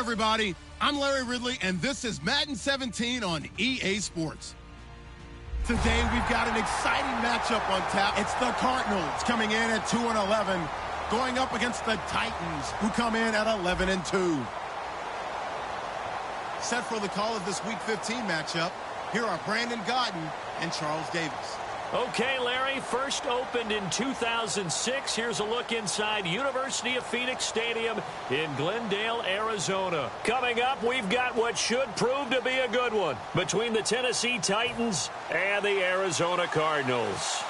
everybody. I'm Larry Ridley, and this is Madden 17 on EA Sports. Today, we've got an exciting matchup on tap. It's the Cardinals coming in at 2-11, going up against the Titans, who come in at 11-2. Set for the call of this Week 15 matchup, here are Brandon Gaudin and Charles Davis. Okay, Larry, first opened in 2006. Here's a look inside University of Phoenix Stadium in Glendale, Arizona. Coming up, we've got what should prove to be a good one between the Tennessee Titans and the Arizona Cardinals.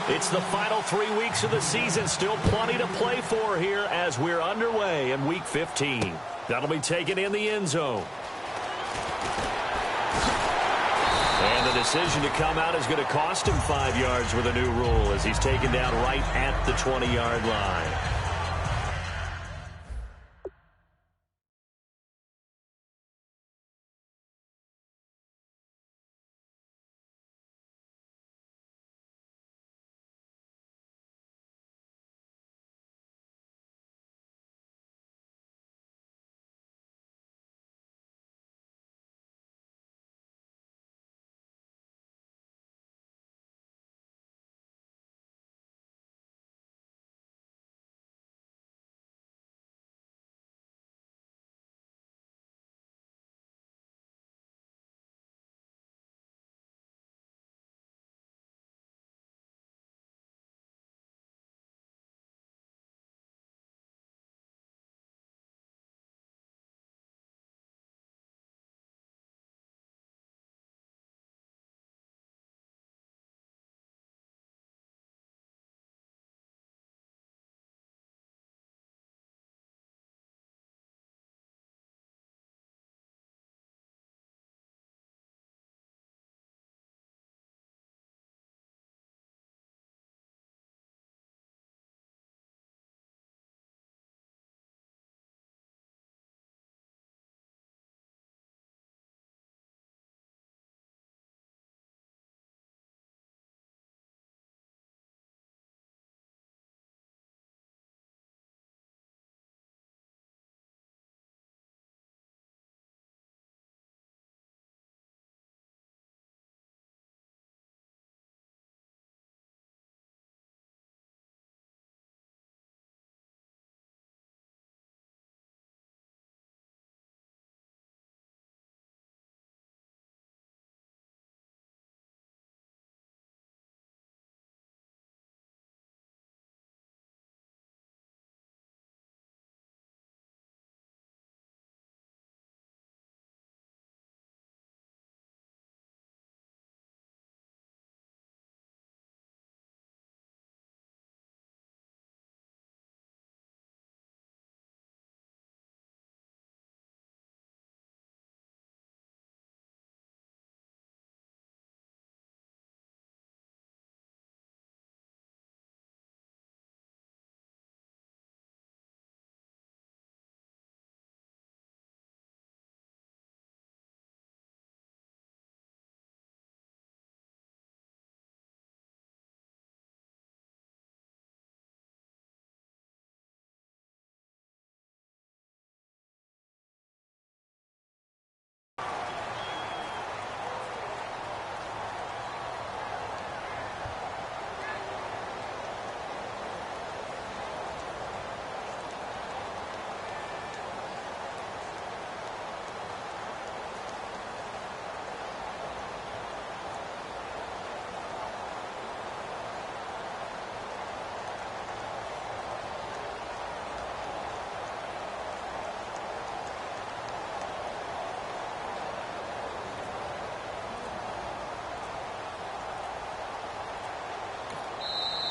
It's the final 3 weeks of the season. Still plenty to play for here as we're underway in Week 15. That'll be taken in the end zone. And the decision to come out is going to cost him 5 yards with a new rule as he's taken down right at the 20-yard line.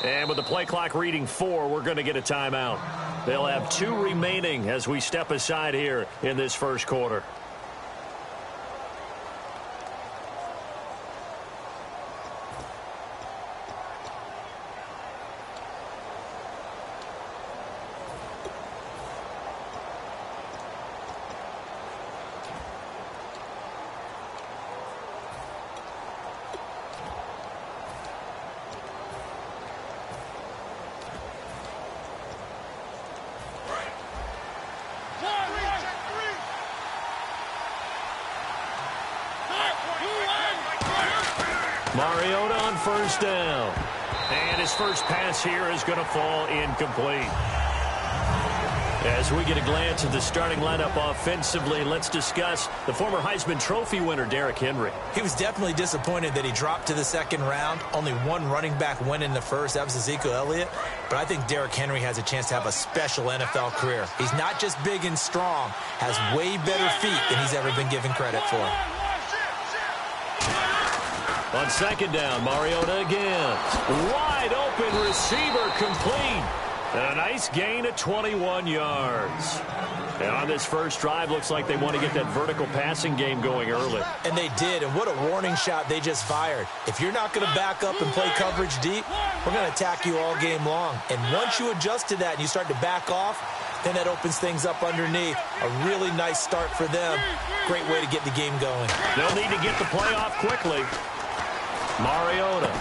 And with the play clock reading 4, we're going to get a timeout. They'll have 2 remaining as we step aside here in this first quarter. Mariota on first down. And his first pass here is going to fall incomplete. As we get a glance at the starting lineup offensively, let's discuss the former Heisman Trophy winner, Derrick Henry. He was definitely disappointed that he dropped to the second round. Only one running back win in the first. That was Ezekiel Elliott. But I think Derrick Henry has a chance to have a special NFL career. He's not just big and strong, has way better feet than he's ever been given credit for. On second down, Mariota again. Wide open receiver complete. And a nice gain of 21 yards. And on this first drive, looks like they want to get that vertical passing game going early. And they did, and what a warning shot they just fired. If you're not going to back up and play coverage deep, we're going to attack you all game long. And once you adjust to that and you start to back off, then that opens things up underneath. A really nice start for them. Great way to get the game going. They'll need to get the play off quickly. Mariota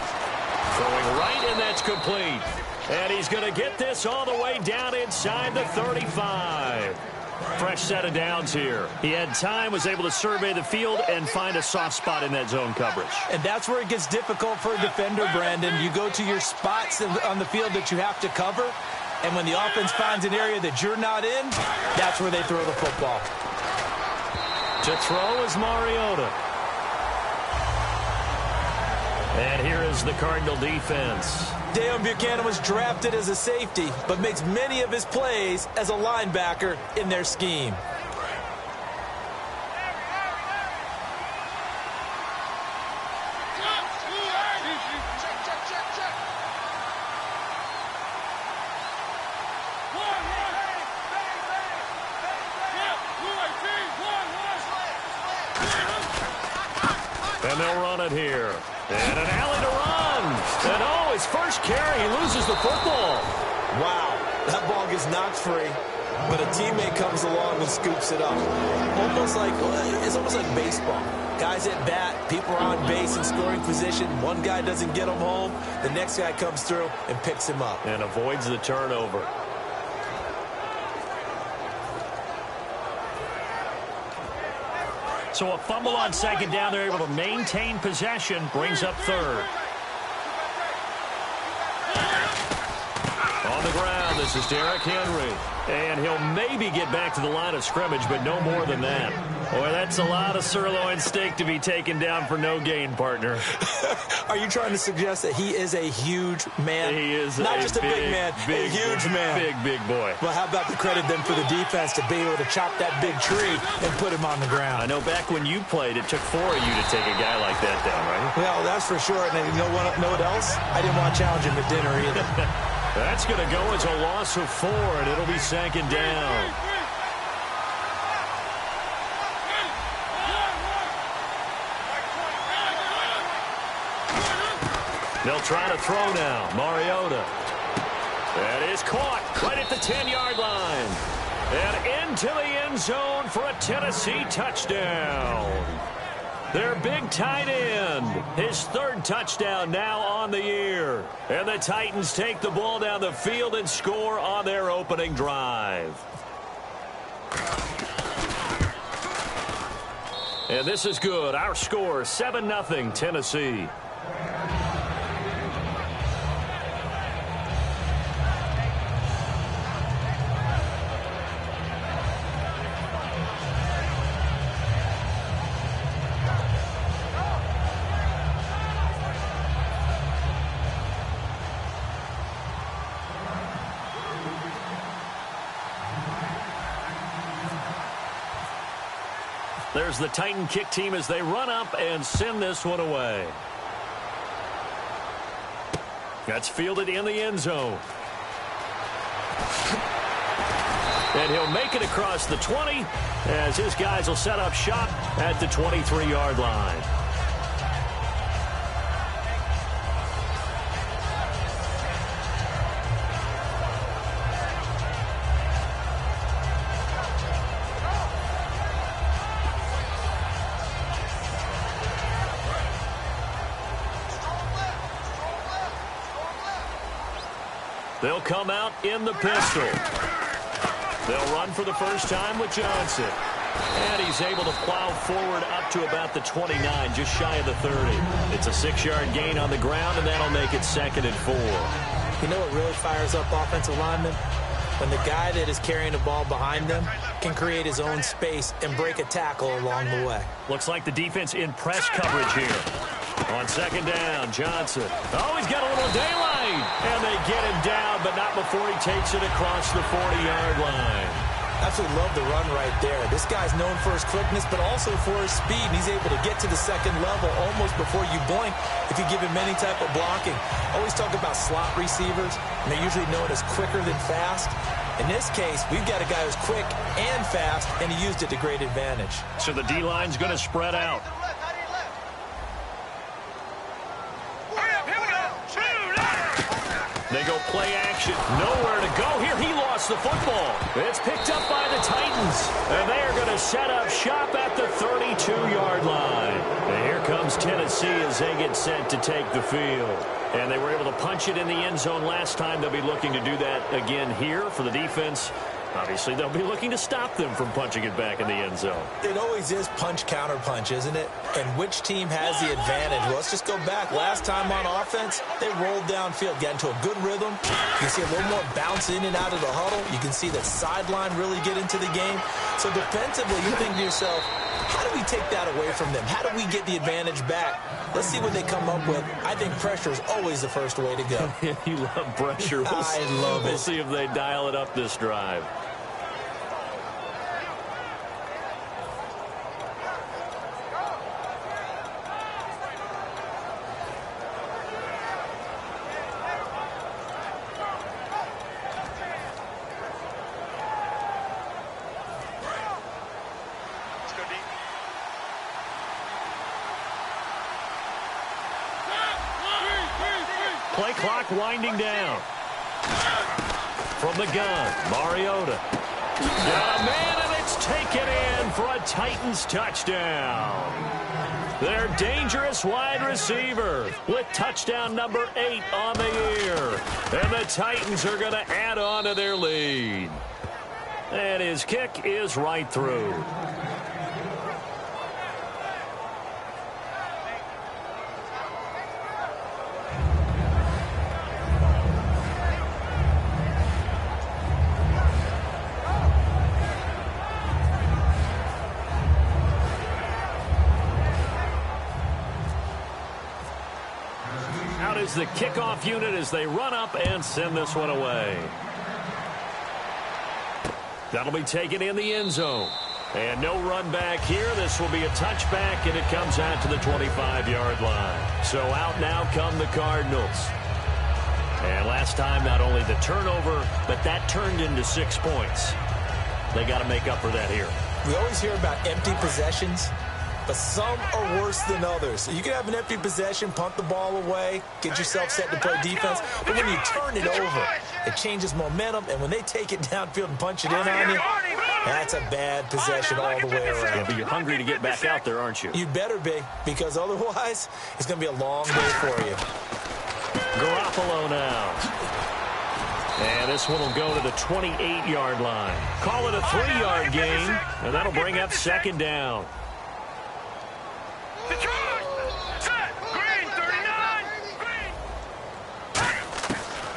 throwing right, and that's complete. And he's going to get this all the way down inside the 35. Fresh set of downs here. He had time, was able to survey the field and find a soft spot in that zone coverage. And that's where it gets difficult for a defender, Brandon. You go to your spots on the field that you have to cover, and when the offense finds an area that you're not in, that's where they throw the football. To throw is Mariota. And here is the Cardinal defense. Deion Buchanan was drafted as a safety, but makes many of his plays as a linebacker in their scheme. And they'll run it here. And an alley to run. And oh, his first carry, he loses the football. Wow, that ball gets knocked free, but a teammate comes along and scoops it up. It's almost like baseball. Guys at bat, people are on base in scoring position. One guy doesn't get him home. The next guy comes through and picks him up. And avoids the turnover. So a fumble on second down. They're able to maintain possession. Brings up third. On the ground, this is Derrick Henry. And he'll maybe get back to the line of scrimmage, but no more than that. Boy, that's a lot of sirloin steak to be taken down for no gain, partner. Are you trying to suggest that he is a huge man? He is not just a big man, a huge man. Big boy. Well, how about the credit then for the defense to be able to chop that big tree and put him on the ground? I know back when you played, it took 4 of you to take a guy like that down, right? Well, that's for sure. And you know what else? I didn't want to challenge him at dinner either. That's going to go as a loss of 4, and it'll be second down. They'll try to throw now. Mariota. That is caught right at the 10-yard line. And into the end zone for a Tennessee touchdown. Their big tight end. His third touchdown now on the year. And the Titans take the ball down the field and score on their opening drive. And this is good. Our score, 7-0 Tennessee. There's the Titan kick team as they run up and send this one away. That's fielded in the end zone. And he'll make it across the 20 as his guys will set up shop at the 23-yard line. They'll come out in the pistol. They'll run for the first time with Johnson. And he's able to plow forward up to about the 29, just shy of the 30. It's a 6-yard gain on the ground, and that'll make it 2nd and 4. You know what really fires up offensive linemen? When the guy that is carrying the ball behind them can create his own space and break a tackle along the way. Looks like the defense in press coverage here. On 2nd down, Johnson. Oh, he's got a little daylight. And they get him down, but not before he takes it across the 40-yard line. Absolutely love the run right there. This guy's known for his quickness, but also for his speed. And he's able to get to the 2nd level almost before you blink if you give him any type of blocking. Always talk about slot receivers, and they're usually known as quicker than fast. In this case, we've got a guy who's quick and fast, and he used it to great advantage. So the D-line's going to spread out. They go play action. Nowhere to go here. He lost the football. It's picked up by the Titans. And they are going to set up shop at the 32-yard line. And here comes Tennessee as they get set to take the field. And they were able to punch it in the end zone last time. They'll be looking to do that again here for the defense. Obviously, they'll be looking to stop them from punching it back in the end zone. It always is punch-counter-punch, isn't it? And which team has the advantage? Well, let's just go back. Last time on offense, they rolled downfield, got into a good rhythm. You can see a little more bounce in and out of the huddle. You can see the sideline really get into the game. So defensively, you think to yourself, how do we take that away from them? How do we get the advantage back? Let's see what they come up with. I think pressure is always the first way to go. You love pressure. I love it. We'll see if they dial it up this drive. Play clock winding down. From the gun, Mariota. Got a man, and it's taken in for a Titans touchdown. Their dangerous wide receiver with touchdown number 8 on the year. And the Titans are going to add on to their lead. And his kick is right through. Is the kickoff unit as they run up and send this one away. That'll be taken in the end zone. And no run back here. This will be a touchback, and it comes out to the 25-yard line. So out now come the Cardinals. And last time, not only the turnover, but that turned into 6 points. They got to make up for that here. We always hear about empty possessions, but some are worse than others. You can have an empty possession, punt the ball away, get yourself set to play defense. But when you turn it over, it changes momentum. And when they take it downfield and punch it in on you, that's a bad possession all the way around. Yeah, but you're hungry to get back out there, aren't you? You better be, because otherwise, it's going to be a long day for you. Garoppolo now. And this one will go to the 28-yard line. Call it a 3-yard gain, and that'll bring up 2nd down.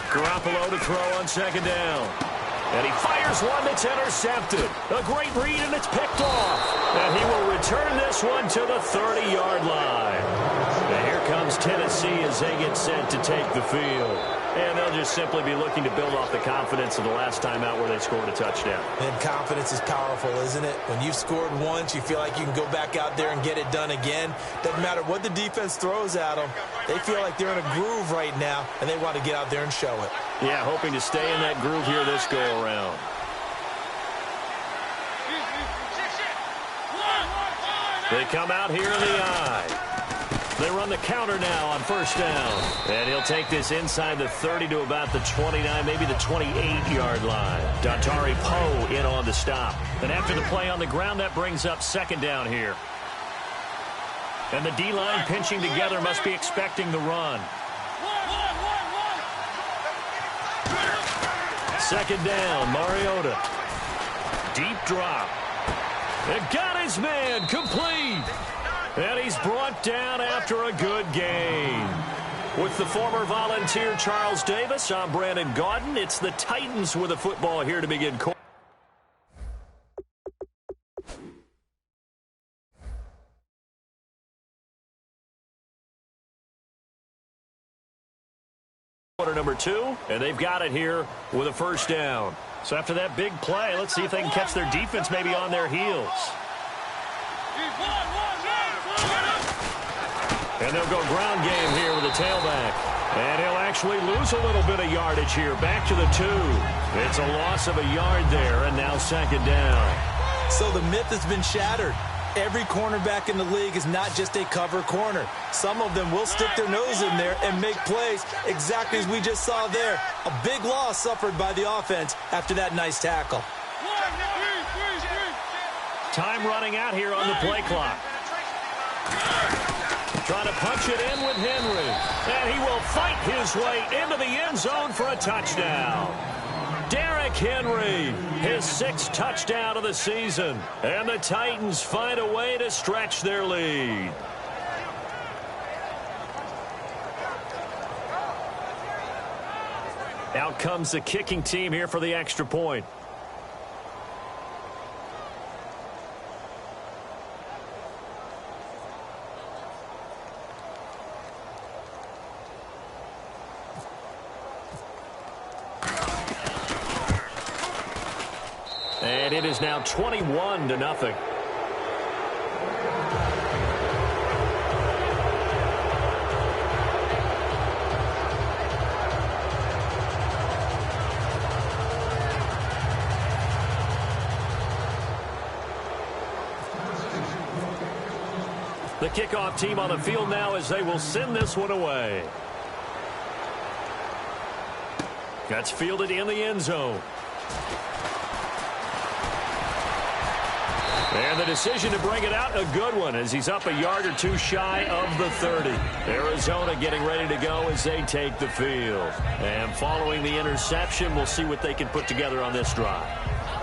Garoppolo to throw on 2nd down. And he fires one that's intercepted. A great read, and it's picked off. And he will return this one to the 30-yard line. And here comes Tennessee as they get set to take the field. And they'll just simply be looking to build off the confidence of the last time out where they scored a touchdown. And confidence is powerful, isn't it? When you've scored once, you feel like you can go back out there and get it done again. Doesn't matter what the defense throws at them. They feel like they're in a groove right now, and they want to get out there and show it. Yeah, hoping to stay in that groove here this go-around. They come out here in the eye. They run the counter now on 1st down. And he'll take this inside the 30 to about the 29, maybe the 28-yard line. Dontari Poe in on the stop. And after the play on the ground, that brings up 2nd down here. And the D-line pinching together must be expecting the run. 2nd down, Mariota. Deep drop. It got his man complete. And he's brought down after a good gain. With the former Volunteer Charles Davis, I'm Brandon Gaudin. It's the Titans with the football here to begin quarter number 2, and they've got it here with a first down. So after that big play, let's see if they can catch their defense maybe on their heels. And they'll go ground game here with the tailback. And he'll actually lose a little bit of yardage here. Back to the 2. It's a loss of a yard there, and now second down. So the myth has been shattered. Every cornerback in the league is not just a cover corner. Some of them will stick their nose in there and make plays exactly as we just saw there. A big loss suffered by the offense after that nice tackle. Time running out here on the play clock. Trying to punch it in with Henry. And he will fight his way into the end zone for a touchdown. Derrick Henry, his 6th touchdown of the season. And the Titans find a way to stretch their lead. Out comes the kicking team here for the extra point. And it is now 21-0. The kickoff team on the field now as they will send this one away. That's fielded in the end zone. And the decision to bring it out, a good one, as he's up a yard or two shy of the 30. Arizona getting ready to go as they take the field. And following the interception, we'll see what they can put together on this drive.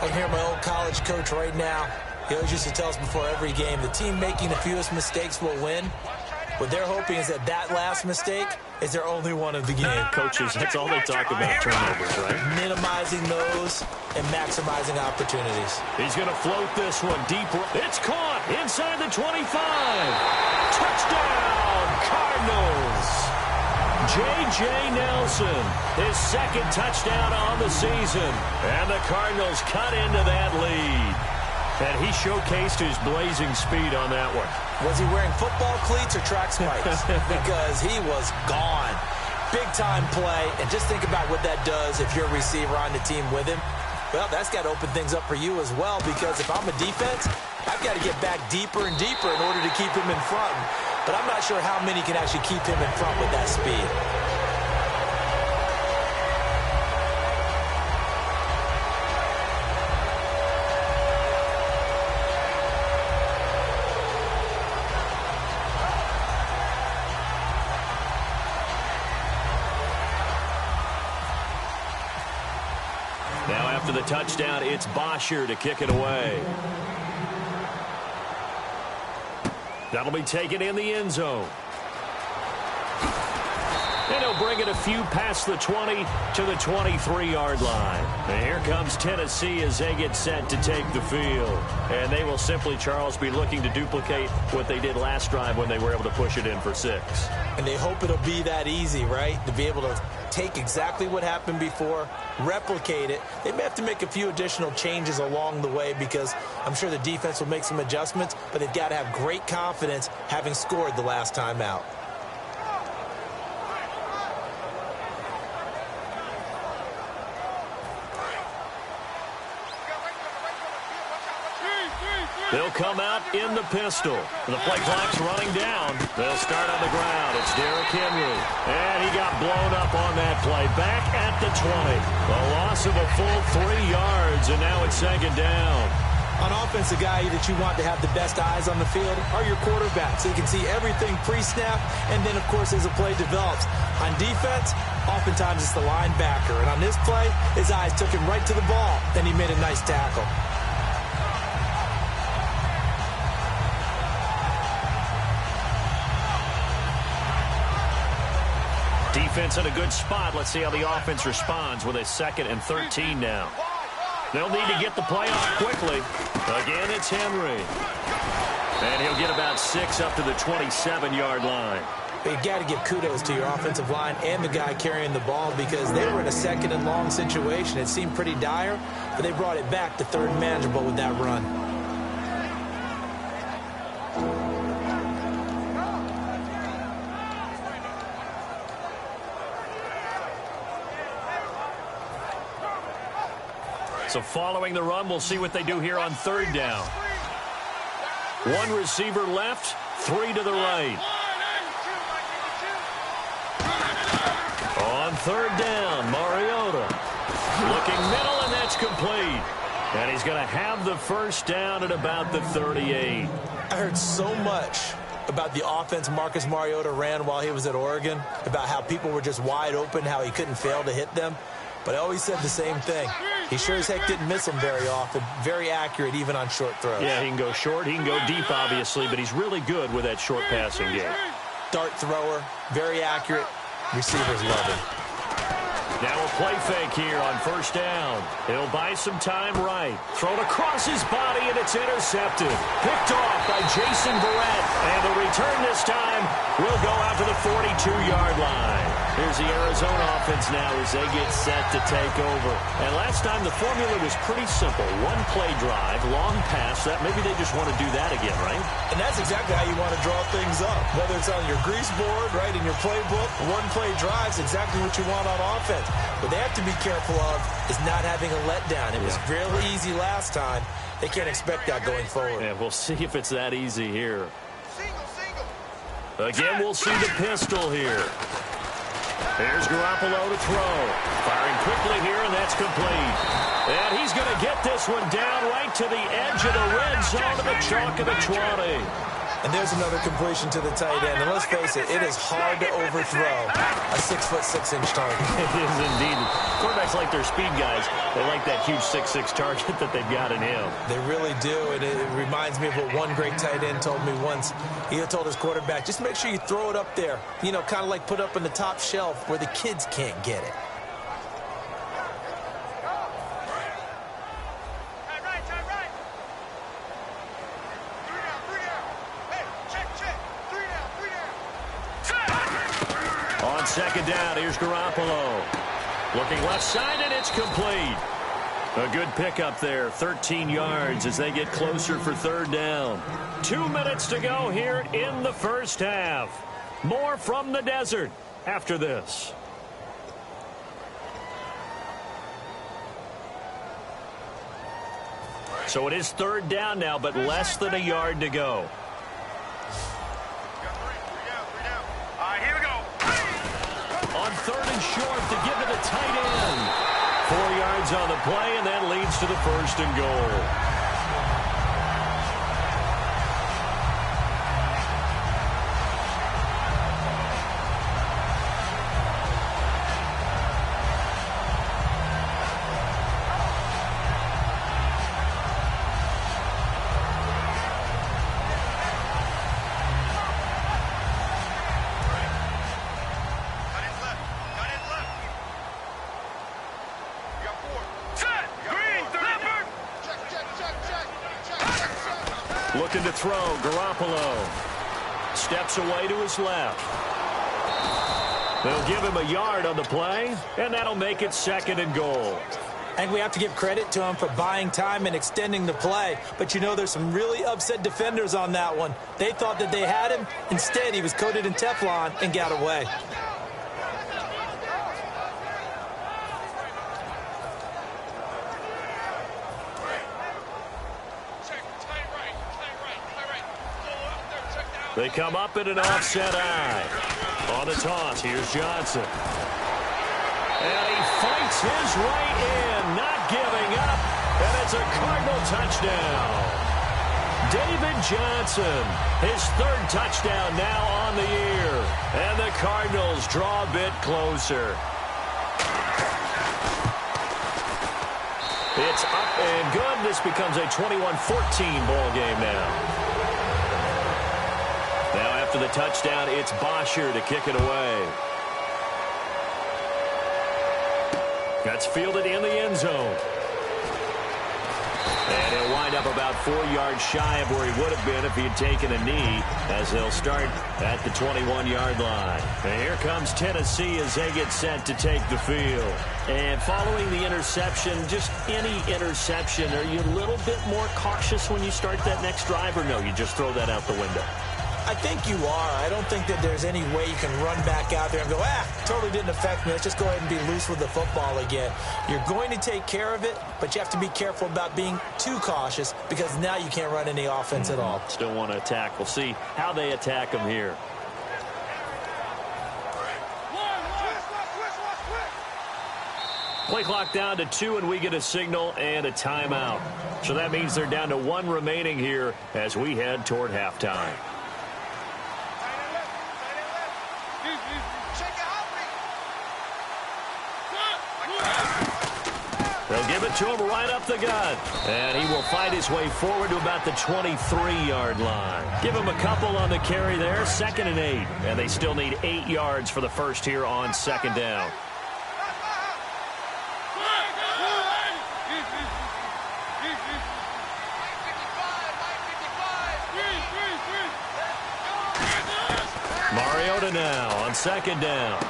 I hear my old college coach right now. He always used to tell us before every game, the team making the fewest mistakes will win. What they're hoping is that last mistake is their only one of the game. Coaches, that's all they talk about, turnovers, right? Minimizing those and maximizing opportunities. He's going to float this one deeper. It's caught inside the 25. Touchdown, Cardinals. J.J. Nelson, his 2nd touchdown on the season. And the Cardinals cut into that lead. And he showcased his blazing speed on that one. Was he wearing football cleats or track spikes? Because he was gone. Big-time play. And just think about what that does if you're a receiver on the team with him. Well, that's got to open things up for you as well, because if I'm a defense, I've got to get back deeper and deeper in order to keep him in front. But I'm not sure how many can actually keep him in front with that speed. Now after the touchdown, it's Bosher to kick it away. That'll be taken in the end zone. And he'll bring it a few past the 20 to the 23-yard line. And here comes Tennessee as they get set to take the field. And they will simply, Charles, be looking to duplicate what they did last drive when they were able to push it in for 6. And they hope it'll be that easy, right? To be able to take exactly what happened before, replicate it. They may have to make a few additional changes along the way because I'm sure the defense will make some adjustments, but they've got to have great confidence having scored the last time out. They'll come out in the pistol. The play clock's running down. They'll start on the ground. It's Derrick Henry. And he got blown up on that play. Back at the 20. A loss of a full 3 yards, and now it's second down. On offense, the guy that you want to have the best eyes on the field are your quarterbacks. So you can see everything pre-snap, and then, of course, as the play develops. On defense, oftentimes it's the linebacker. And on this play, his eyes took him right to the ball. Then he made a nice tackle. Defense in a good spot. Let's see how the offense responds with a 2nd and 13 now. They'll need to get the play off quickly. Again, it's Henry. And he'll get about 6 up to the 27-yard line. But you got to give kudos to your offensive line and the guy carrying the ball because they were in a 2nd and long situation. It seemed pretty dire, but they brought it back to 3rd and manageable with that run. So following the run, we'll see what they do here on 3rd down. 1 receiver left, 3 to the right. On 3rd down, Mariota. Looking middle, and that's complete. And he's going to have the 1st down at about the 38. I heard so much about the offense Marcus Mariota ran while he was at Oregon, about how people were just wide open, how he couldn't fail to hit them. But I always said the same thing. He sure as heck didn't miss them very often. Very accurate, even on short throws. Yeah, he can go short. He can go deep, obviously, but he's really good with that short passing game. Dart thrower, very accurate. Receivers love him. Now a play fake here on 1st down. He'll buy some time right. Thrown across his body, and it's intercepted. Picked off by Jason Verrett. And the return this time will go out to the 42-yard line. Here's the Arizona offense now as they get set to take over. And last time the formula was pretty simple. 1 play drive, long pass. That maybe they just want to do that again, right? And that's exactly how you want to draw things up. Whether it's on your grease board, right, in your playbook, 1 play drive is exactly what you want on offense. What they have to be careful of is not having a letdown. It was real easy last time. They can't expect that going forward. Yeah, we'll see if it's that easy here. Again, we'll see the pistol here. Here's Garoppolo to throw. Firing quickly here, and that's complete. And he's going to get this one down right to the edge of the red zone of the chalk of the 20. And there's another completion to the tight end. And let's face it, it is hard to overthrow a 6'6" target. It is indeed. Quarterbacks like their speed guys. They like that huge 6'6" target that they've got in him. They really do. And it reminds me of what one great tight end told me once. He told his quarterback, just make sure you throw it up there. You know, kind of like put up on the top shelf where the kids can't get it. On 2nd down, here's Garoppolo. Looking left side, and it's complete. A good pickup there, 13 yards as they get closer for 3rd down. 2 minutes to go here in the 1st half. More from the desert after this. So it is 3rd down now, but less than a yard to go. On 3rd and short to give to the tight end. 4 yards on the play, and that leads to the 1st and goal. Looking to throw, Garoppolo. Steps away to his left. They'll give him a yard on the play, and that'll make it 2nd and goal. I think we have to give credit to him for buying time and extending the play. But, you know, there's some really upset defenders on that one. They thought that they had him. Instead, he was coated in Teflon and got away. They come up in an offset eye. On the toss, here's Johnson. And he fights his way in, not giving up. And it's a Cardinal touchdown. David Johnson, his 3rd touchdown now on the year. And the Cardinals draw a bit closer. It's up and good. This becomes a 21-14 ball game now. Now after the touchdown, it's Bosher to kick it away. That's fielded in the end zone. And he'll wind up about 4 yards shy of where he would have been if he had taken a knee, as they'll start at the 21-yard line. And here comes Tennessee as they get set to take the field. And following the interception, just any interception, are you a little bit more cautious when you start that next drive, or no, you just throw that out the window? I think you are. I don't think that there's any way you can run back out there and go, totally didn't affect me. Let's just go ahead and be loose with the football again. You're going to take care of it, but you have to be careful about being too cautious because now you can't run any offense at all. Still want to attack. We'll see how they attack him here. Play clock down to 2, and we get a signal and a timeout. So that means they're down to 1 remaining here as we head toward halftime. They'll give it to him right up the gut. And he will fight his way forward to about the 23-yard line. Give him a couple on the carry there, 2nd and 8. And they still need 8 yards for the first here on 2nd down. Mariota now on 2nd down.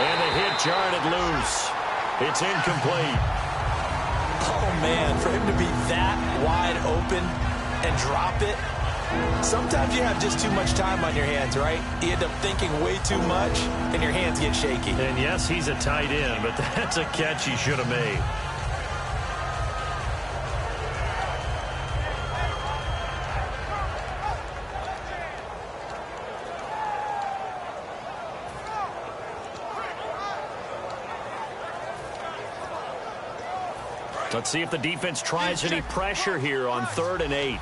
And the hit jarred it loose. It's incomplete. Oh, man, for him to be that wide open and drop it, sometimes you have just too much time on your hands, right? You end up thinking way too much, and your hands get shaky. And, yes, he's a tight end, but that's a catch he should have made. Let's see if the defense tries any pressure here on 3rd and 8.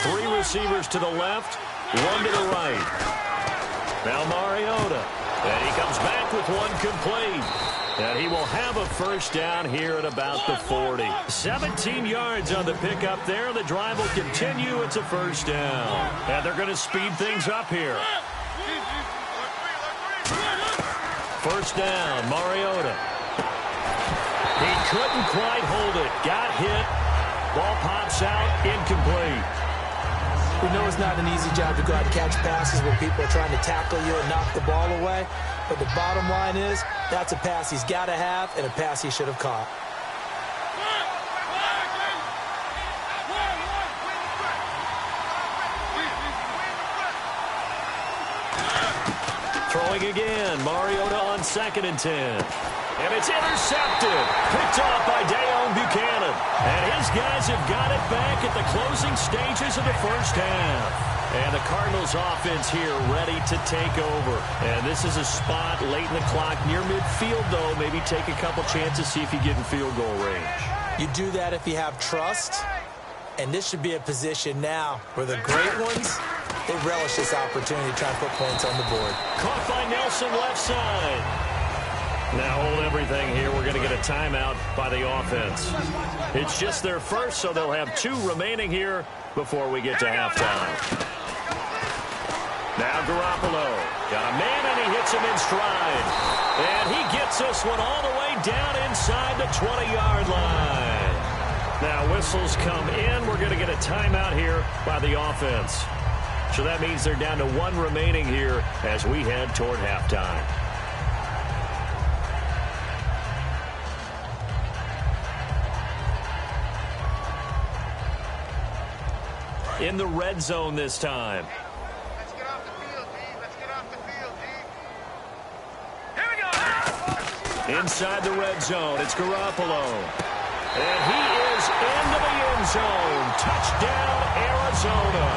3 receivers to the left, 1 to the right. Now Mariota. And he comes back with 1 complete. And he will have a first down here at about the 40. 17 yards on the pickup there. The drive will continue. It's a first down. And they're going to speed things up here. First down, Mariota. He couldn't quite hold it. Got hit. Ball pops out. Incomplete. We know it's not an easy job to go out and catch passes when people are trying to tackle you and knock the ball away. But the bottom line is, that's a pass he's got to have and a pass he should have caught. Throwing again. Mariota on 2nd and 10. And it's intercepted. Picked off by DA1ENT's Buchanan. And his guys have got it back at the closing stages of the first half. And the Cardinals offense here ready to take over. And this is a spot late in the clock near midfield, though. Maybe take a couple chances, see if you get in field goal range. You do that if you have trust. And this should be a position now where the great ones, they relish this opportunity to try and put points on the board. Caught by Nelson left side. Now hold everything here. We're going to get a timeout by the offense. It's just their first, so they'll have 2 remaining here before we get to halftime. Now Garoppolo. Got a man, and he hits him in stride. And he gets this one all the way down inside the 20-yard line. Now whistles come in. We're going to get a timeout here by the offense. So that means they're down to 1 remaining here as we head toward halftime. In the red zone this time. Let's get off the field, D. Let's get off the field, D. Here we go. Inside the red zone, it's Garoppolo. And he is into the end zone. Touchdown, Arizona.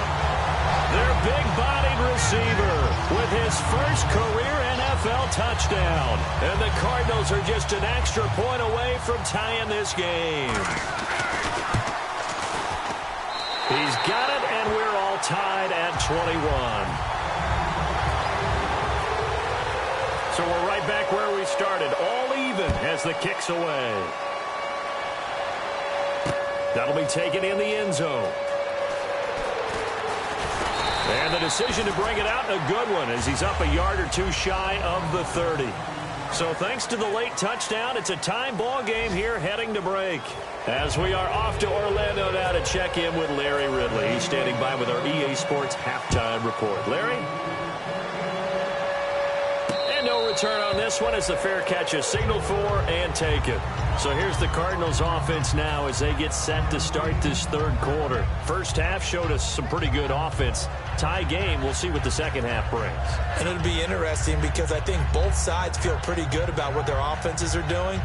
Their big-bodied receiver with his first career NFL touchdown. And the Cardinals are just an extra point away from tying this game. He's got it, and we're all tied at 21. So we're right back where we started, all even as the kick's away. That'll be taken in the end zone. And the decision to bring it out, a good one, as he's up a yard or 2 shy of the 30. So thanks to the late touchdown, it's a time ball game here heading to break. As we are off to Orlando now to check in with Larry Ridley. He's standing by with our EA Sports halftime report. Larry? And no return on this one as the fair catch is signaled for and taken. So here's the Cardinals offense now as they get set to start this third quarter. First half showed us some pretty good offense. Tie game, we'll see what the second half brings. And it'll be interesting because I think both sides feel pretty good about what their offenses are doing.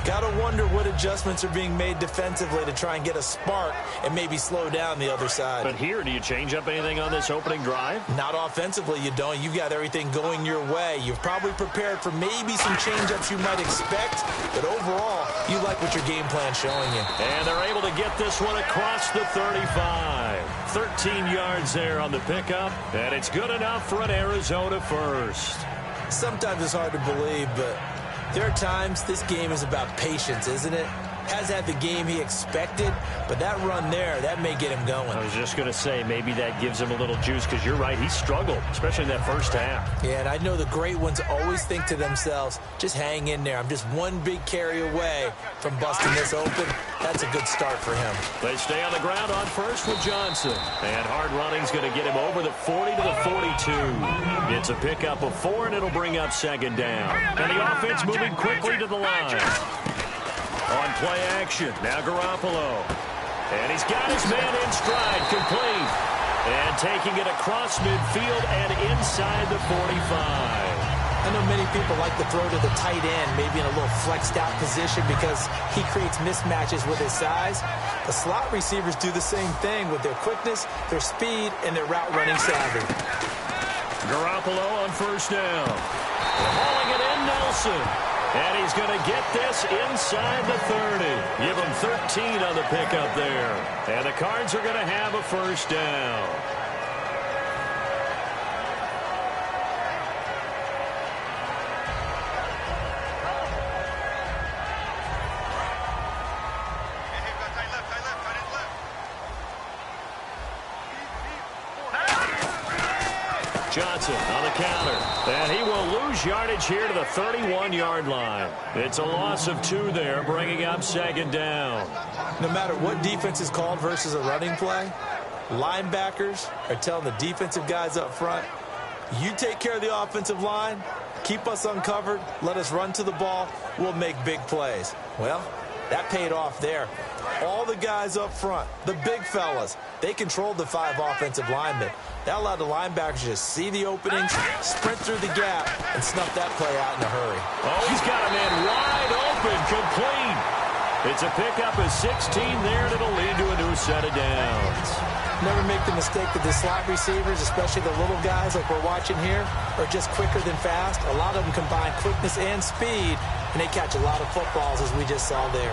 Got to wonder what adjustments are being made defensively to try and get a spark and maybe slow down the other side. But here, do you change up anything on this opening drive? Not offensively, you don't. You've got everything going your way. You've probably prepared for maybe some change-ups you might expect, but overall, you like what your game plan's showing you. And they're able to get this one across the 35. 13 yards there on the pickup, and it's good enough for an Arizona first. Sometimes it's hard to believe, but there are times this game is about patience, isn't it? Has had the game he expected, but that run there, that may get him going. I was just going to say, maybe that gives him a little juice, because you're right, he struggled, especially in that first half. Yeah, and I know the great ones always think to themselves, just hang in there. I'm just one big carry away from busting this open. That's a good start for him. They stay on the ground on first with Johnson. And hard running's going to get him over the 40 to the 42. It's a pickup of 4, and it'll bring up second down. And the offense moving quickly to the line. On play action, now Garoppolo. And he's got his man in stride, complete. And taking it across midfield and inside the 45. I know many people like to throw to the tight end, maybe in a little flexed out position because he creates mismatches with his size. The slot receivers do the same thing with their quickness, their speed, and their route running savvy. Garoppolo on first down. Hauling it in, Nelson. And he's going to get this inside the 30. Give him 13 on the pickup there. And the Cards are going to have a first down. Johnson on the counter, and he will lose yardage here to the 31-yard line. It's a loss of 2 there, bringing up second down. No matter what defense is called versus a running play, linebackers are telling the defensive guys up front, you take care of the offensive line, keep us uncovered, let us run to the ball, we'll make big plays. Well, that paid off there. All the guys up front, the big fellas, they controlled the 5 offensive linemen. That allowed the linebackers to see the openings, sprint through the gap, and snuff that play out in a hurry. Oh, he's got a man wide open, complete. It's a pickup of 16 there, and it'll lead to a new set of downs. Never make the mistake that the slot receivers, especially the little guys like we're watching here, are just quicker than fast. A lot of them combine quickness and speed, and they catch a lot of footballs, as we just saw there.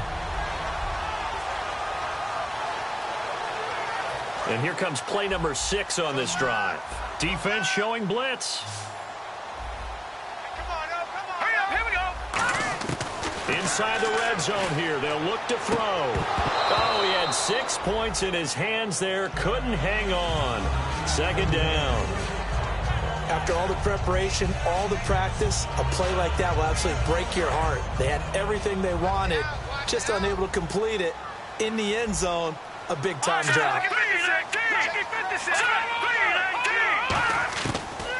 And here comes play number 6 on this drive. Defense showing blitz. Come on, come on. Hurry up, here we go. Inside the red zone here, they'll look to throw. Oh, he had 6 points in his hands there, couldn't hang on. Second down. After all the preparation, all the practice, a play like that will absolutely break your heart. They had everything they wanted, just unable to complete it. In the end zone, a big-time drop.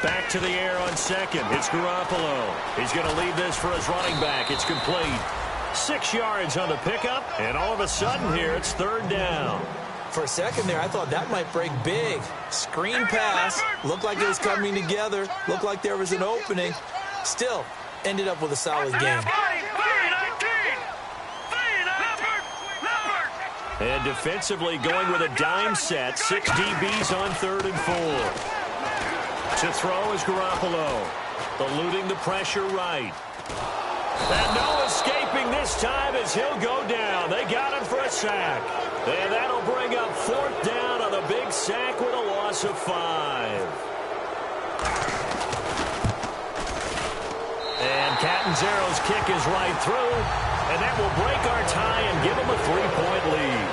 Back to the air on second. It's Garoppolo. He's going to lead this for his running back. It's complete. 6 yards on the pickup, and all of a sudden here, it's third down. For a second there, I thought that might break big. Screen pass. Looked like it was coming together. Looked like there was an opening. Still, ended up with a solid game. And defensively going with a dime set. 6 DBs on 3rd and 4. To throw is Garoppolo. Eluding the pressure right. And no escaping this time as he'll go down. They got him for a sack. And that'll bring up 4th down on a big sack with a loss of 5. And Catanzaro's kick is right through. And that will break our tie and give them a 3-point lead.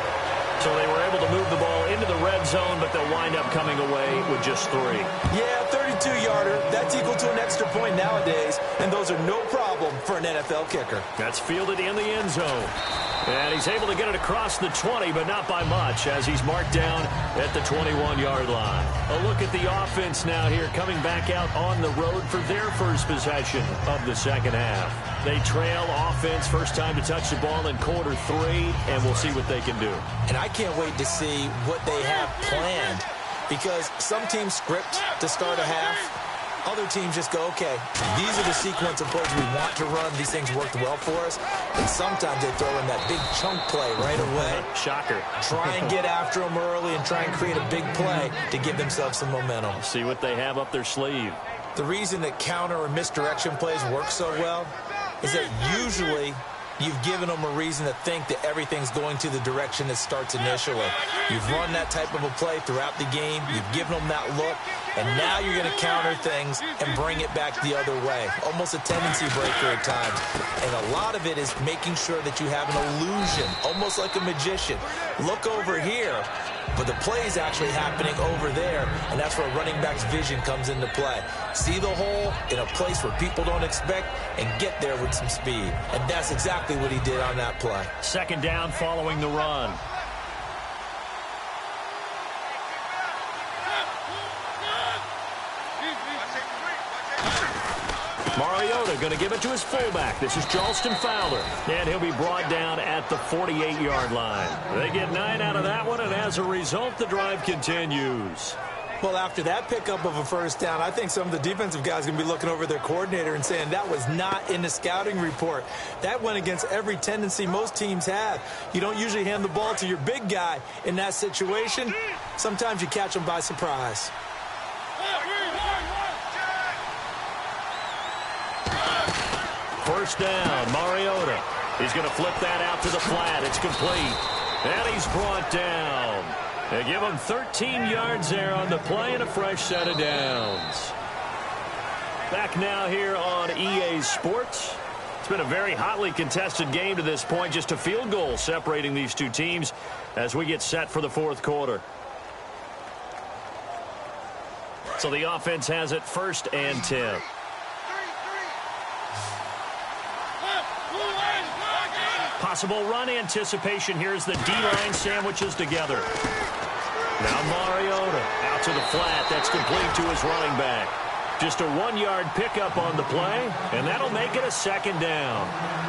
So they were able to move the ball into the red zone, but they'll wind up coming away with just 3. Yeah, 32-yarder. That's equal to an extra point nowadays, and those are no problem for an NFL kicker. That's fielded in the end zone. And he's able to get it across the 20, but not by much, as he's marked down at the 21-yard line. A look at the offense now here, coming back out on the road for their first possession of the second half. They trail offense, first time to touch the ball in quarter 3, and we'll see what they can do. And I can't wait to see what they have planned, because some teams script to start a half. Other teams just go, okay, these are the sequence of plays we want to run. These things worked well for us. And sometimes they throw in that big chunk play right away. Shocker. Try and get after them early and try and create a big play to give themselves some momentum. See what they have up their sleeve. The reason that counter or misdirection plays work so well is that usually you've given them a reason to think that everything's going to the direction it starts initially. You've run that type of a play throughout the game. You've given them that look. And now you're going to counter things and bring it back the other way. Almost a tendency breaker at times. And a lot of it is making sure that you have an illusion, almost like a magician. Look over here, but the play is actually happening over there. And that's where running back's vision comes into play. See the hole in a place where people don't expect and get there with some speed. And that's exactly what he did on that play. Second down following the run. Mariota going to give it to his fullback. This is Charleston Fowler. And he'll be brought down at the 48-yard line. They get 9 out of that one, and as a result, the drive continues. Well, after that pickup of a first down, I think some of the defensive guys are going to be looking over their coordinator and saying that was not in the scouting report. That went against every tendency most teams have. You don't usually hand the ball to your big guy in that situation. Sometimes you catch them by surprise. First down, Mariota. He's going to flip that out to the flat. It's complete. And he's brought down. They give him 13 yards there on the play and a fresh set of downs. Back now here on EA Sports. It's been a very hotly contested game to this point. Just a field goal separating these two teams as we get set for the fourth quarter. So the offense has it 1st and 10. Possible run anticipation. Here's the D-line sandwiches together. Now Mariota out to the flat. That's complete to his running back. Just a 1-yard pickup on the play, and that'll make it a second down.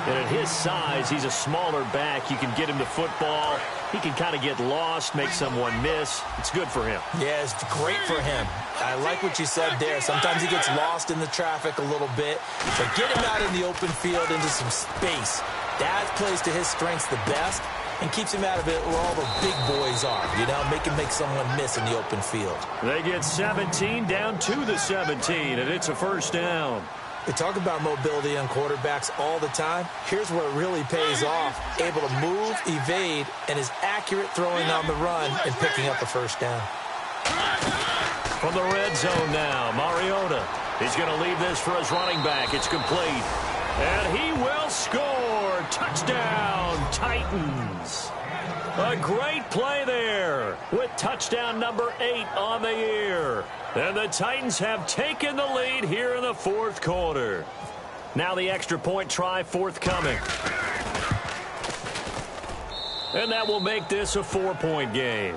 And at his size, he's a smaller back. You can get him the football. He can kind of get lost, make someone miss. It's good for him. Yeah, it's great for him. I like what you said there. Sometimes he gets lost in the traffic a little bit, but get him out in the open field into some space. That plays to his strengths the best and keeps him out of it where all the big boys are. You know, make him make someone miss in the open field. They get 17 down to the 17, and it's a first down. We talk about mobility on quarterbacks all the time. Here's where it really pays off. Able to move, evade, and is accurate throwing on the run and picking up a first down. From the red zone now, Mariota. He's going to leave this for his running back. It's complete. And he will score. Touchdown, Titans. A great play there with touchdown number 8 on the year. And the Titans have taken the lead here in the fourth quarter. Now the extra point try forthcoming. And that will make this a 4-point game.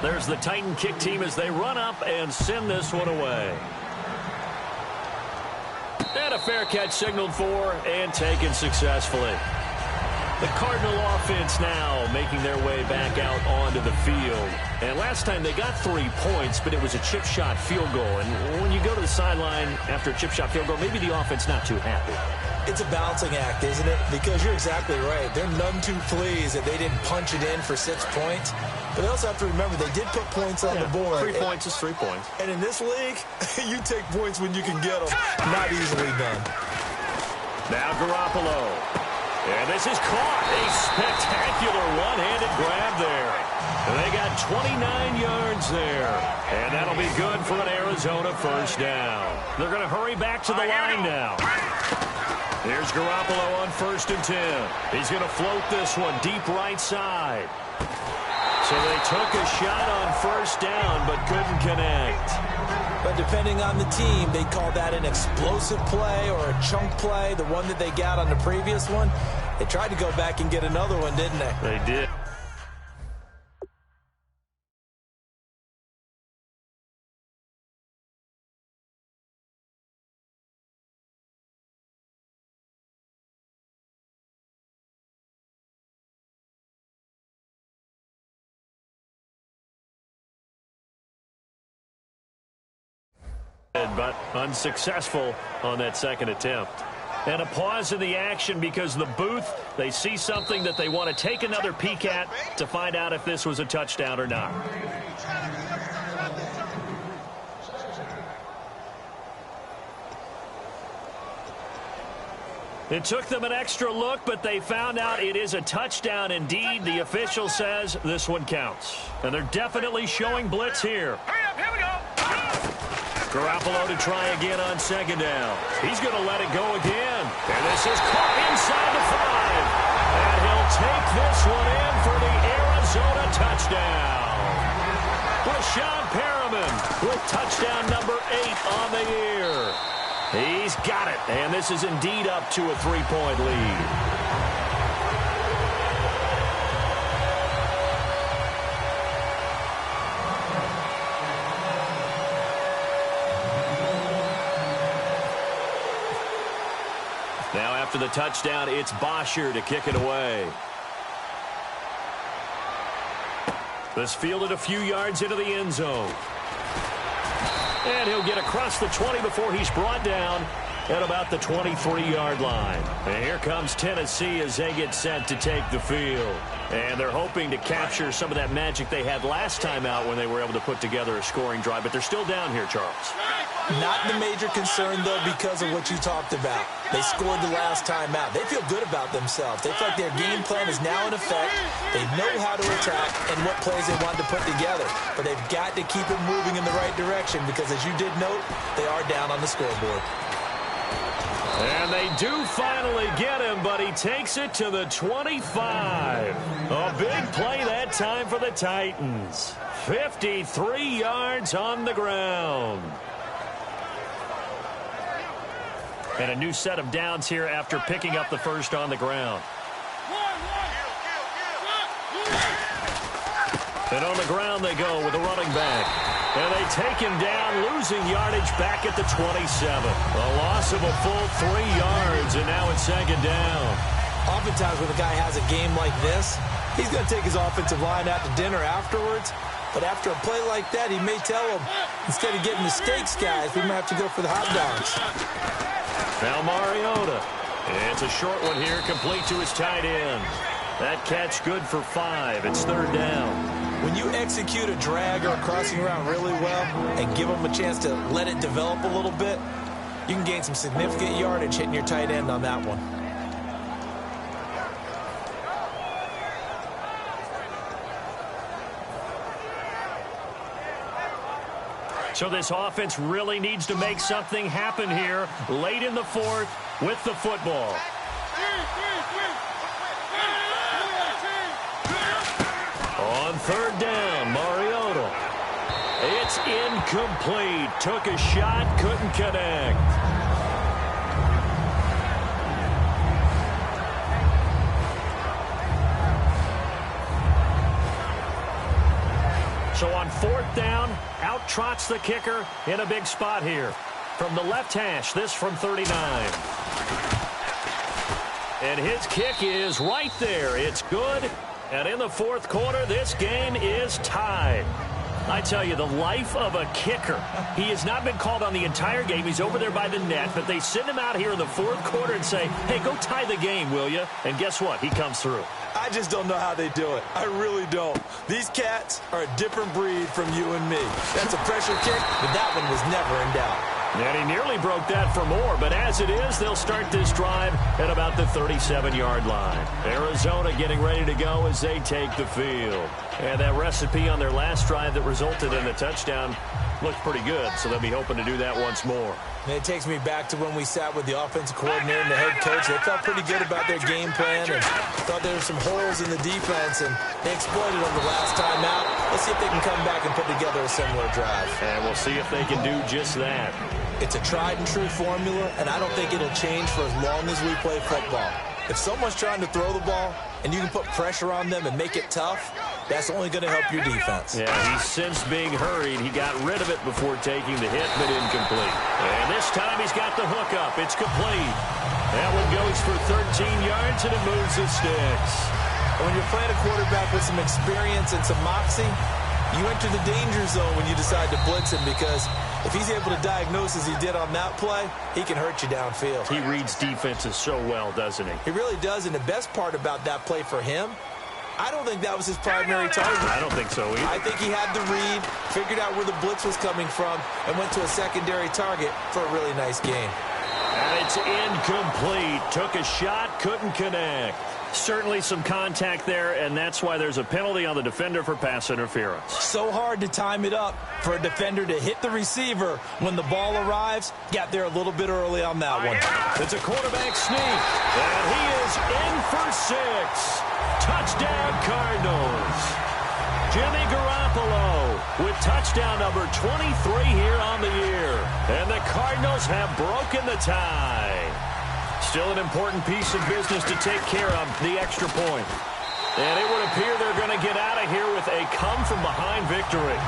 There's the Titan kick team as they run up and send this one away. And a fair catch signaled for and taken successfully. The Cardinal offense now making their way back out onto the field. And last time they got 3 points, but it was a chip shot field goal. And when you go to the sideline after a chip shot field goal, maybe the offense not too happy. It's a balancing act, isn't it? Because you're exactly right. They're none too pleased that they didn't punch it in for 6 points. But they also have to remember they did put points on the board. 3 points is 3 points. And in this league, you take points when you can get them. Not easily done. Now Garoppolo. And this is caught. A spectacular one-handed grab there. And they got 29 yards there. And that'll be good for an Arizona first down. They're going to hurry back to the line now. Here's Garoppolo on 1st and 10. He's going to float this one deep right side. So they took a shot on 1st down but couldn't connect. But depending on the team, they call that an explosive play or a chunk play, the one that they got on the previous one. They tried to go back and get another one, didn't they? They did. But unsuccessful on that second attempt. And a pause in the action because the booth, they see something that they want to take another peek at to find out if this was a touchdown or not. It took them an extra look, but they found out it is a touchdown indeed. The official says this one counts. And they're definitely showing blitz here. Hurry up, here we go. Garoppolo to try again on 2nd down. He's going to let it go again. And this is caught inside the 5. And he'll take this one in for the Arizona touchdown. Brashad Perriman with touchdown number 8 on the year. He's got it. And this is indeed up to a 3-point lead. Now after the touchdown, it's Bosher to kick it away. This fielded a few yards into the end zone. And he'll get across the 20 before he's brought down at about the 23-yard line. And here comes Tennessee as they get set to take the field. And they're hoping to capture some of that magic they had last time out when they were able to put together a scoring drive. But they're still down here, Charles. Not the major concern, though, because of what you talked about. They scored the last time out. They feel good about themselves. They feel like their game plan is now in effect. They know how to attack and what plays they want to put together. But they've got to keep it moving in the right direction because, as you did note, they are down on the scoreboard. And they do finally get him, but he takes it to the 25. A big play that time for the Titans. 53 yards on the ground. And a new set of downs here after picking up the first on the ground. And on the ground they go with a running back. And they take him down, losing yardage back at the 27. A loss of a full 3 yards, and now it's 2nd down. Oftentimes when a guy has a game like this, he's going to take his offensive line out to dinner afterwards. But after a play like that, he may tell them, instead of getting the steaks, guys, we might have to go for the hot dogs. Now Mariota. It's a short one here, complete to his tight end. That catch good for 5. It's 3rd down. When you execute a drag or a crossing route really well and give them a chance to let it develop a little bit, you can gain some significant yardage hitting your tight end on that one. So this offense really needs to make something happen here late in the 4th with the football. On 3rd down, Mariota. It's incomplete. Took a shot, couldn't connect. So on 4th down, out trots the kicker in a big spot here. From the left hash, this from 39. And his kick is right there. It's good. And in the 4th quarter, this game is tied. I tell you, the life of a kicker. He has not been called on the entire game. He's over there by the net, but they send him out here in the 4th quarter and say, hey, go tie the game, will you? And guess what? He comes through. I just don't know how they do it. I really don't. These cats are a different breed from you and me. That's a pressure kick, but that one was never in doubt. And he nearly broke that for more, but as it is, they'll start this drive at about the 37-yard line. Arizona getting ready to go as they take the field. And that recipe on their last drive that resulted in a touchdown looked pretty good, so they'll be hoping to do that once more. And it takes me back to when we sat with the offensive coordinator and the head coach. They felt pretty good about their game plan and thought there were some holes in the defense, and they exploited them the last time out. Let's see if they can come back and put together a similar drive. And we'll see if they can do just that. It's a tried-and-true formula, and I don't think it'll change for as long as we play football. If someone's trying to throw the ball and you can put pressure on them and make it tough, that's only going to help your defense. Yeah, he's since being hurried. He got rid of it before taking the hit, but incomplete. And this time he's got the hook up. It's complete. That one goes for 13 yards, and it moves the sticks. And when you're playing a quarterback with some experience and some moxie, you enter the danger zone when you decide to blitz him, because if he's able to diagnose as he did on that play, he can hurt you downfield. He reads defenses so well, doesn't he? He really does, and the best part about that play for him, I don't think that was his primary target. I don't think so either. I think he had the read, figured out where the blitz was coming from, and went to a secondary target for a really nice game. And it's incomplete. Took a shot, couldn't connect. Certainly some contact there, and that's why there's a penalty on the defender for pass interference. So hard to time it up for a defender to hit the receiver when the ball arrives. Got there a little bit early on that one. It's a quarterback sneak, and he is in for 6. Touchdown, Cardinals. Jimmy Garoppolo with touchdown number 23 here on the year. And the Cardinals have broken the tie. Still an important piece of business to take care of, the extra point. And it would appear they're going to get out of here with a come-from-behind victory.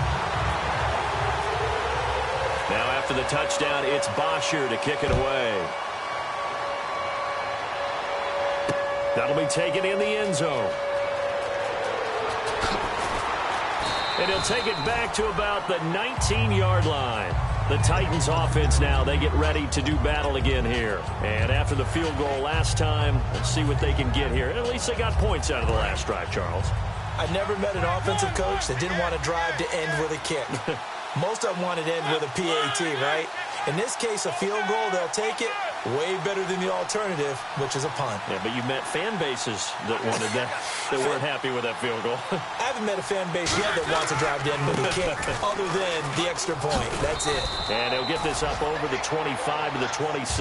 Now after the touchdown, it's Bosher to kick it away. That'll be taken in the end zone. And he'll take it back to about the 19-yard line. The Titans offense now, they get ready to do battle again here. And after the field goal last time, let's see what they can get here. At least they got points out of the last drive, Charles. I never met an offensive coach that didn't want to drive to end with a kick. Most of them wanted to end with a PAT, right? In this case, a field goal, they'll take it. Way better than the alternative, which is a punt. Yeah, but you met fan bases that wanted that, that weren't happy with that field goal. I haven't met a fan base yet that wants to drive to end with a kick, other than the extra point. That's it. And he'll get this up over the 25 to the 26.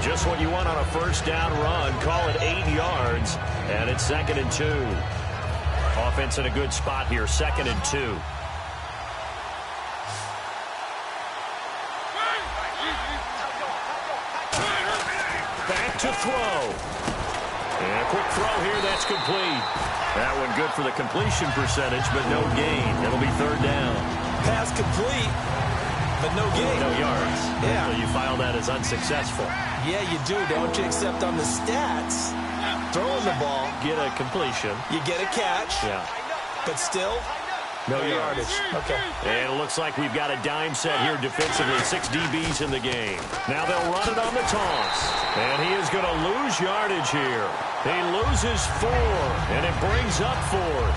Just what you want on a first down run. Call it 8 yards, and it's 2nd and 2. Offense in a good spot here, 2nd and 2. Back to throw. And a quick throw here, that's complete. That one good for the completion percentage, but no gain. It'll be 3rd down. Pass complete, but no gain. No yards. Yeah. So you file that as unsuccessful. Yeah, you do, don't you? Except on the stats, throwing the ball, Get a completion. you get a catch, Yeah. but still, No yardage. Okay. And it looks like we've got a dime set here defensively. 6 DBs in the game. Now they'll run it on the toss. And he is going to lose yardage here. He loses 4, and it brings up 4th.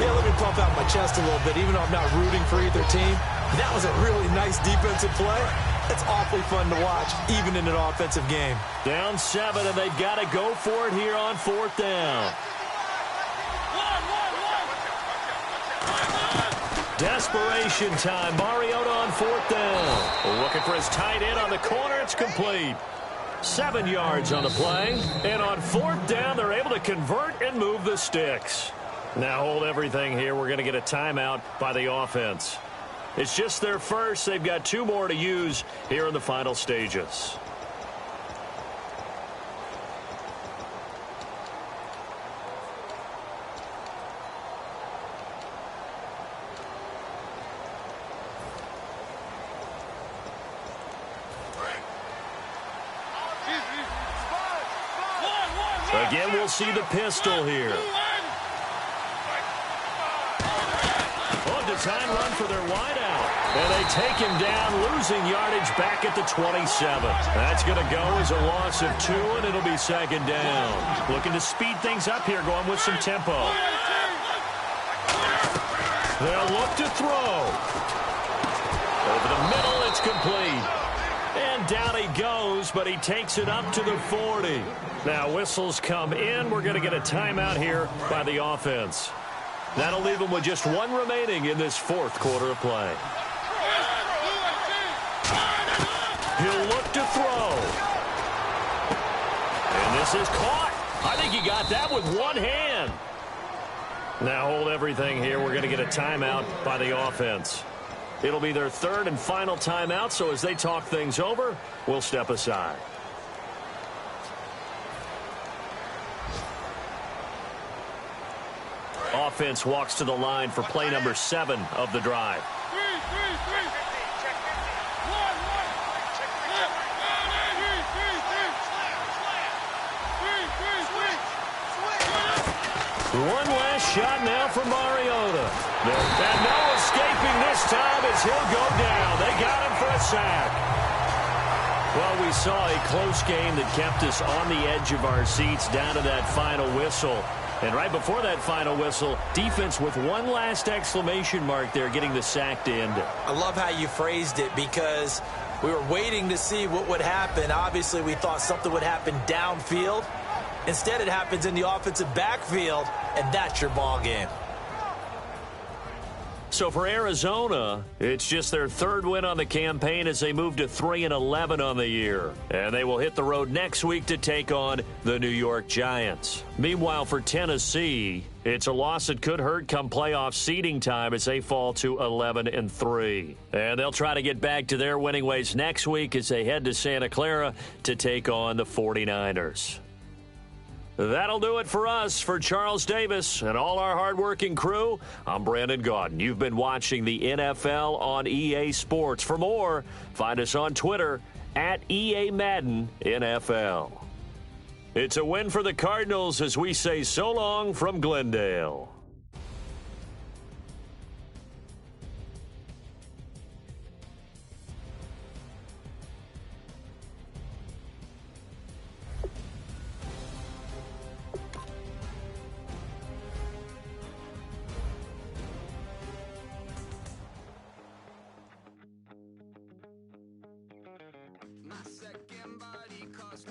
Yeah, let me pump out my chest a little bit, even though I'm not rooting for either team. That was a really nice defensive play. It's awfully fun to watch, even in an offensive game. Down 7, and they've got to go for it here on 4th down. Desperation time. Mariota on 4th down. Looking for his tight end on the corner. It's complete. 7 yards on the play. And on 4th down, they're able to convert and move the sticks. Now hold everything here. We're going to get a timeout by the offense. It's just their first. They've got 2 more to use here in the final stages. Again, we'll see the pistol here. Oh, design run for their wideout. And they take him down, losing yardage back at the 27. That's going to go as a loss of 2, and it'll be 2nd down. Looking to speed things up here, going with some tempo. They'll look to throw. Over the middle, it's complete. And down he goes, but he takes it up to the 40. Now whistles come in. We're going to get a timeout here by the offense. That'll leave him with just one remaining in this fourth quarter of play. He'll look to throw. And this is caught. I think he got that with one hand. Now hold everything here. We're going to get a timeout by the offense. It'll be their third and final timeout, so as they talk things over, we'll step aside. Offense walks to the line for play number 7 of the drive. One last shot now for Mariota. And no escaping this time as he'll go down. They got him for a sack. Well, we saw a close game that kept us on the edge of our seats down to that final whistle. And right before that final whistle, defense with one last exclamation mark there, getting the sack to end it. I love how you phrased it, because we were waiting to see what would happen. Obviously, we thought something would happen downfield. Instead, it happens in the offensive backfield, and that's your ball game. So for Arizona, it's just their third win on the campaign as they move to 3-11 on the year. And they will hit the road next week to take on the New York Giants. Meanwhile, for Tennessee, it's a loss that could hurt come playoff seeding time as they fall to 11-3. And they'll try to get back to their winning ways next week as they head to Santa Clara to take on the 49ers. That'll do it for us. For Charles Davis and all our hardworking crew, I'm Brandon Gaudin. You've been watching the NFL on EA Sports. For more, find us on Twitter at EA Madden NFL. It's a win for the Cardinals as we say so long from Glendale. My second body cost